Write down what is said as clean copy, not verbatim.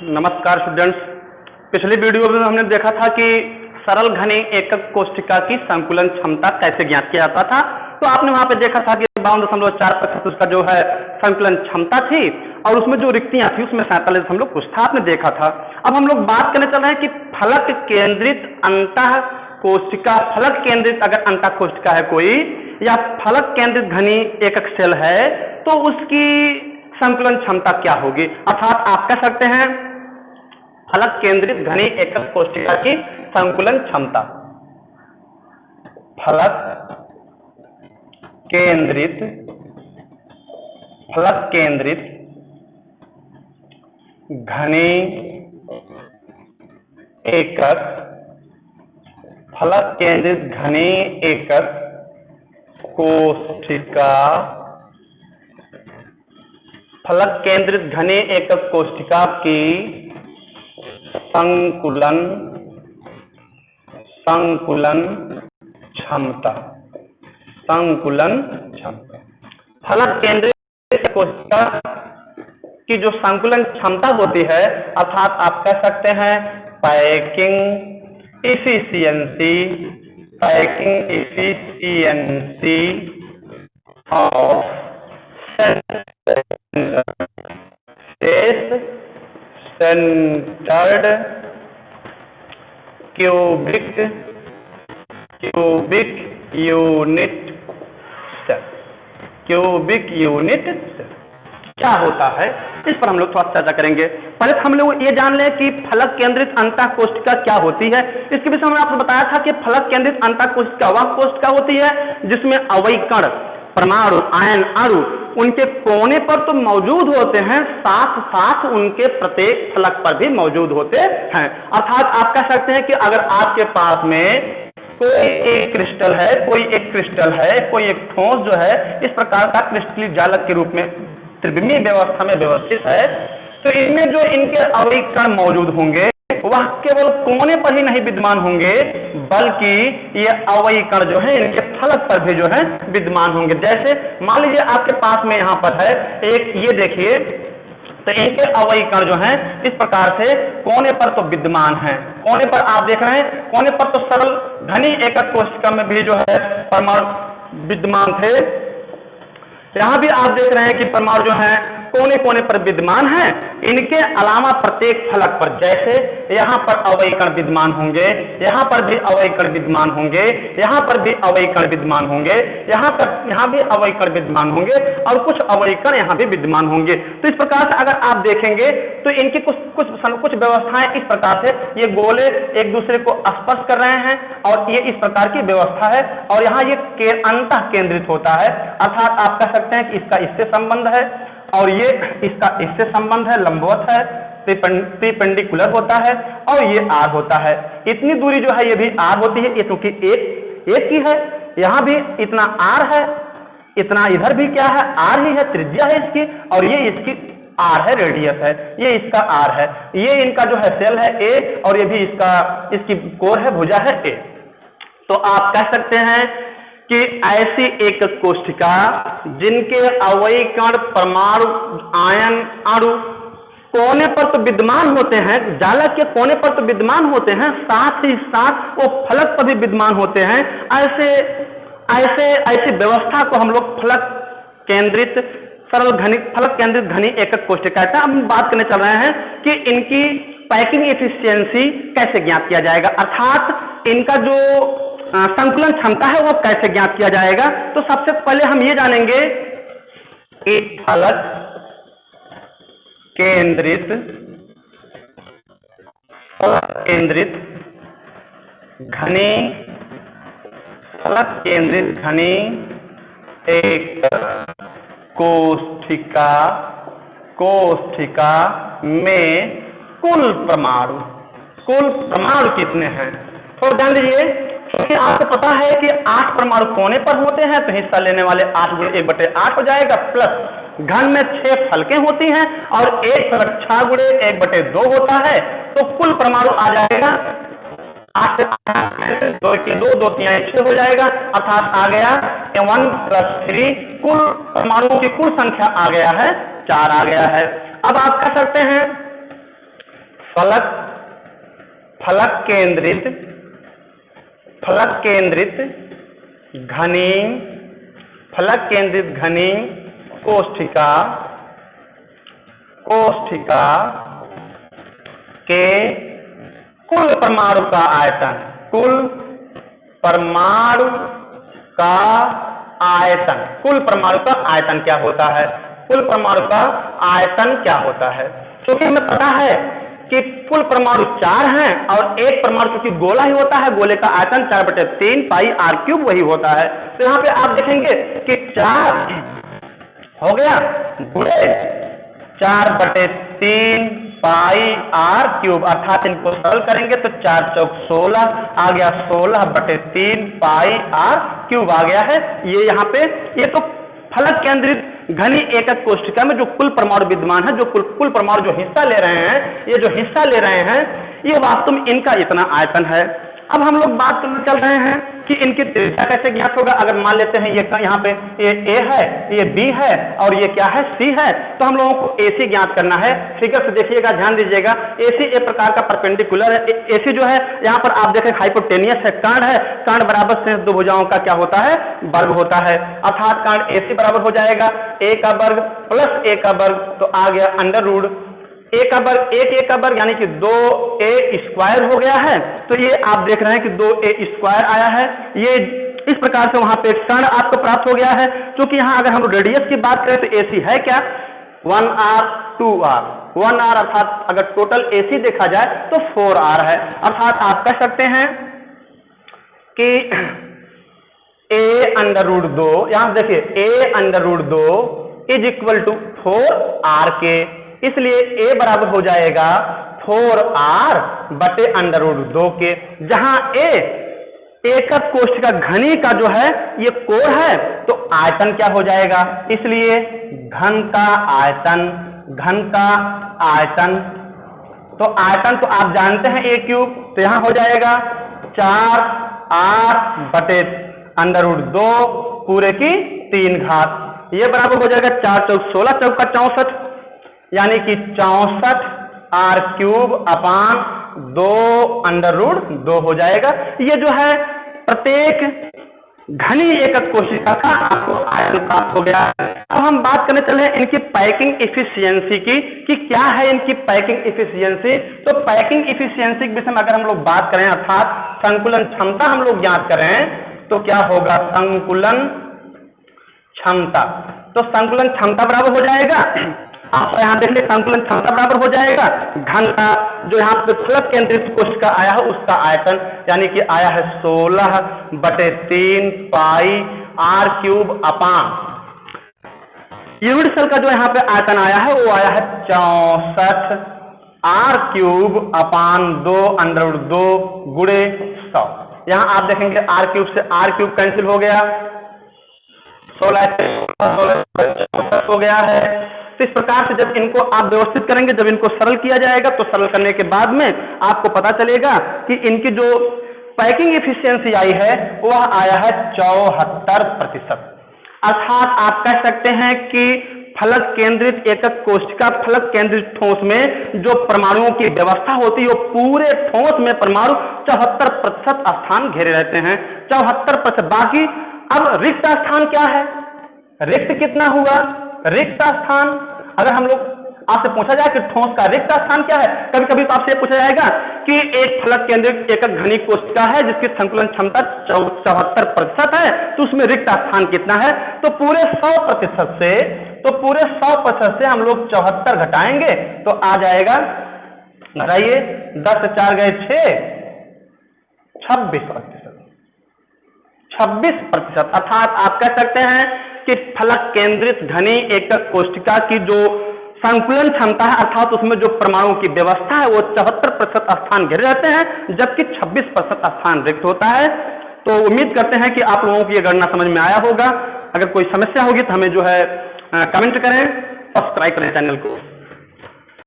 नमस्कार स्टूडेंट्स। पिछली वीडियो में हमने देखा था कि सरल घनी एकक कोष्ठिका की संकुलन क्षमता कैसे ज्ञात किया जाता था। तो आपने वहां पे देखा था कि 52.4% उसका जो है संकुलन क्षमता थी और उसमें जो रिक्तियां थी उसमें 47 कुछ था, आपने देखा था। अब हम लोग बात करने चल रहे हैं कि फलक केंद्रित अंतः कोष्ठिका, फलक केंद्रित अगर अंतः कोष्ठिका है कोई या फलक केंद्रित घनी एकक सेल है तो उसकी संकुलन क्षमता क्या होगी। अर्थात आप कह सकते हैं फलक केंद्रित घनी एकक कोष्ठिका की संकुलन क्षमता, फलक केंद्रित घनी एकक, फलक केंद्रित घनी एकक कोष्ठिका, फलक केंद्रित घनी एकक कोष्ठिका की संकुलन क्षमता, फलक केंद्रित कोष्ठिका की जो संकुलन क्षमता होती है, अर्थात आप कह सकते हैं packing efficiency of centred cubic unit क्या होता है, इस पर हम लोग थोड़ा चर्चा करेंगे। पहले हम लोग ये जान लें कि फलक केंद्रित अंतः कोष्ठिका क्या होती है। इसके विषय में आपको बताया था कि फलक केंद्रित अंतः कोष्ठिका वह कोष्ठिका होती है जिसमें अवयव कण, परमाणु, आयन, अणु उनके कोने पर तो मौजूद होते हैं, साथ साथ उनके प्रत्येक फलक पर भी मौजूद होते हैं। अर्थात आप कह सकते हैं कि अगर आपके पास में कोई एक क्रिस्टल है, कोई एक ठोस जो है इस प्रकार का क्रिस्टलीय जालक के रूप में त्रिविमीय व्यवस्था में व्यवस्थित है, तो इनमें जो इनके अवयव कण मौजूद होंगे वह केवल कोने पर ही नहीं विद्यमान होंगे बल्कि ये अवयव कण जो है इनके फलक पर भी जो है विद्यमान होंगे। जैसे मान लीजिए आपके पास में यहाँ पर है एक, ये देखिए, तो इनके अवयव कण जो हैं इस प्रकार से कोने पर तो विद्यमान हैं, कोने पर आप देख रहे हैं, कोने पर तो सरल घनी एकक कोशिका में भी जो है परमाणु विद्यमान थे। यहाँ भी आप देख रहे हैं कि परमाणु जो है कोने कोने पर विद्यमान है। इनके अलावा प्रत्येक फलक पर, जैसे यहाँ पर अवयव कण विद्यमान होंगे, यहाँ पर भी अवयव कण विद्यमान होंगे, यहाँ पर भी अवयव कण विद्यमान होंगे, यहाँ भी अवयव कण विद्यमान होंगे और कुछ अवयव कण यहाँ भी विद्यमान होंगे। तो इस प्रकार से अगर आप देखेंगे तो इनकी कुछ व्यवस्थाएं इस प्रकार से, ये गोले एक दूसरे को स्पर्श कर रहे हैं और ये इस प्रकार की व्यवस्था है और यहाँ ये अंतः केंद्रित होता है। अर्थात आप कह सकते हैं कि इसका इससे संबंध है और ये इसका इससे संबंध है, लंबवत है, परपेंडिकुलर होता है और ये आर होता है। इतनी दूरी जो है ये भी आर होती है, ये क्योंकि एक ही है, यहाँ भी इतना आर है, इतना इधर भी क्या है, आर ही है, त्रिज्या है इसकी, और ये इसकी आर है, रेडियस है, ये इसका आर है, ये इनका जो है सेल है ए और ये भी इसकी कोर है, भुजा है ए। तो आप कह सकते हैं कि ऐसी एक कोष्ठिका जिनके अवयव कण, परमाणु, आयन, अणु कोने पर तो विद्यमान होते हैं, जालक के कोने पर तो विद्यमान होते हैं, साथ ही साथ वो फलक पर भी विद्यमान होते हैं, ऐसी व्यवस्था को हम लोग फलक केंद्रित घनी एकक कोष्ठिका का हम बात करने चल रहे हैं कि इनकी पैकिंग एफिशिएंसी कैसे ज्ञात किया जाएगा, अर्थात इनका जो संकुलन क्षमता है वो कैसे ज्ञात किया जाएगा। तो सबसे पहले हम ये जानेंगे कि फलक केंद्रित घनी एकक कोष्ठिका में कुल परमाणु कितने हैं। तो जान लीजिए, क्योंकि आपको पता है कि 8 परमाणु कोने पर होते हैं तो हिस्सा लेने वाले 8 गुणे 1/8 हो जाएगा, प्लस घन में 6 फलकें होती हैं और एक फलक 6 गुणे 1/2 होता है, तो कुल परमाणु आ जाएगा 8 से 2 के 2, 2 3 6 हो जाएगा, अर्थात आ गया 1 + 3, कुल परमाणुओं की कुल संख्या आ गया है 4 आ गया है। अब आप कह सकते हैं फलक केंद्रित घनी कोष्ठिका के कुल परमाणु का आयतन क्या होता है? कुल परमाणु का आयतन क्या होता है? क्योंकि हमें पता है कि कुल परमाणु 4 हैं और एक परमाणु क्योंकि गोला ही होता है, गोले का आयतन 4/3 पाई r³ वही होता है। तो यहाँ पे आप देखेंगे कि 4 हो गया गुणे 4/3 पाई r³ अर्थात इनको सरल करेंगे तो 4 चौक 16 आ गया, 16/3 पाई r³ आ गया है। ये यहाँ पे ये तो फलक केंद्रित घनी एकक कोष्ठिका में जो कुल परमाणु विद्यमान है, जो कुल परमाणु जो हिस्सा ले रहे हैं, ये जो हिस्सा ले रहे हैं ये वास्तव में इनका इतना आयतन है। अब हम लोग बात करने चल रहे हैं कि इनकी त्रिज्या कैसे ज्ञात होगा। अगर मान लेते हैं ये यहाँ पे ये A है, ये B है और ये क्या है C है, तो हम लोगों को AC ज्ञात करना है। फिगर से देखिएगा, ध्यान दीजिएगा, AC एक प्रकार का परपेंडिकुलर है। AC जो है यहाँ पर आप देखें हाइपोटेनियस है, कर्ण है, कर्ण बराबर से दो भुजाओं का क्या होता है? वर्ग होता है। अर्थात कर्ण AC बराबर हो जाएगा A का वर्ग प्लस A का वर्ग, तो आ गया अंडर रूट A का वर्ग, 1 A का वर्ग यानी कि 2A² हो गया है। तो ये आप देख रहे हैं कि 2A² आया है। ये इस प्रकार से वहां पे एक कर्ण आपको प्राप्त हो गया है। क्योंकि यहाँ अगर हम रेडियस की बात करें तो AC है क्या? 1r 2r 1r अर्थात अगर टोटल AC देखा जाए तो 4r है। अर्थात आप कह सकते हैं कि A√2, यहां देखिए A√2 = 4r के, इसलिए A बराबर हो जाएगा 4r/√2 के, जहां A एकक कोष्ठिका घनी का जो है ये कोण है, तो आयतन क्या हो जाएगा? इसलिए घन का आयतन, तो आयतन तो आप जानते हैं A³, तो यहां हो जाएगा 4r/√2 पूरे की 3 घात। ये बराबर हो जाएगा 4 चौक 16 चौका 64 यानी कि 64r³/2 हो जाएगा। ये जो है प्रत्येक घनी एकक कोशिका का आपको आयतन प्राप्त हो गया। अब हम बात करने चले हैं इनकी पैकिंग इफिशियंसी की कि क्या है इनकी पैकिंग इफिशियंसी। तो पैकिंग इफिशियंसी के विषय में अगर हम लोग बात करें अर्थात संकुलन क्षमता हम लोग ज्ञात करें तो क्या होगा? संकुलन क्षमता, तो संकुलन क्षमता बराबर हो जाएगा, आप यहाँ देख ले, संकुलन क्षमता बराबर हो जाएगा घन का जो यहाँ पे फलक केंद्रित कोशिका आया है उसका आयतन, यानी कि आया है 16/3 पाई r³। यूनिट सेल का जो यहाँ पे आयतन आया है वो आया है 64r³/2 गुणे 100। यहाँ आप देखेंगे r³ से r³ कैंसिल हो गया, 16 हो गया है। तो इस प्रकार से जब इनको आप व्यवस्थित करेंगे, जब इनको सरल किया जाएगा तो सरल करने के बाद में आपको पता चलेगा कि इनकी जो पैकिंग एफिशिएंसी आई है वह आया है 74%। अर्थात आप कह सकते हैं कि फलक केंद्रित एकक कोशिका फलक केंद्रित ठोस में जो परमाणुओं की व्यवस्था होती है वो पूरे ठोस में परमाणु 74% स्थान घेरे रहते हैं, 74%। बाकी अब रिक्त स्थान क्या है? रिक्त कितना हुआ? रिक्त स्थान अगर हम लोग आपसे पूछा जाए कि ठोस का रिक्त स्थान क्या है, कभी कभी तो आपसे पूछा जाएगा कि एक फलक केंद्रित एकक घनी कोशिका है जिसकी संकुलन क्षमता 74% है, तो उसमें रिक्त स्थान कितना है? तो पूरे 100% से हम लोग 74 घटाएंगे तो आ जाएगा, घटाइए, 10 से 4 गए 6, 26%। अर्थात आप कह सकते हैं कि फलक केंद्रित घनी एकक कोशिका की जो संकुलन क्षमता है अर्थात उसमें जो परमाणु की व्यवस्था है वो 74% स्थान घेरे रहते हैं, जबकि 26% स्थान रिक्त होता है। तो उम्मीद करते हैं कि आप लोगों की ये गणना समझ में आया होगा। अगर कोई समस्या होगी तो हमें जो है कमेंट करें, सब्सक्राइब करें चैनल को।